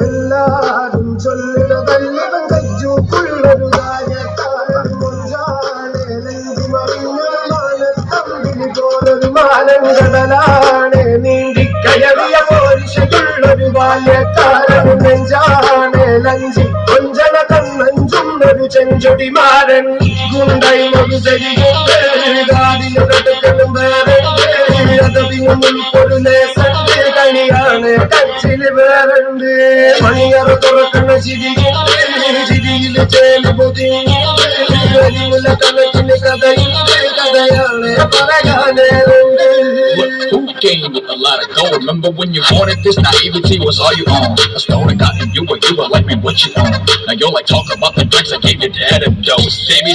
എല്ലാരും ചൊല്ലുന്നതല്ലവൻ കജ്ജൂക്കുള്ളൊരു കാര്യക്കാരൻ മുഞ്ചാണ് നെഞ്ചുമറിഞ്ഞൊരു മാനത്തമ്പിന് പോലൊരു മാനങ്കടലാണ് നീന്തിക്കയറിയ പോരിശയുള്ളൊരു ബാല്യക്കാരൻ നെഞ്ചാണ് ലഞ്ചി കൊഞ്ചന കണ്ണഞ്ചുന്നൊരു ചെഞ്ചൊടിമാരൻ ഗുണ്ടൈമൊരു ചെടികൊണ്ട് കാതിലൊരടുക്കലും വേറെ അതതിനുള്ളിൽ പൊരുലേസണ്ട് കണിയാണ് കച്ചില് വേറുണ്ട് മണിയറ തുറക്കുന്ന ചിരിയില് ചേല് പൊതിമുല കണക്കിന് കഥയാണ് പറയാനുണ്ട്. Who came with a lot of gold? Remember when you wanted this? Naivety was all you own. A stone and gotten you were like me, what you own? Now you're like, talk about the drinks I gave your dad a dose. Baby,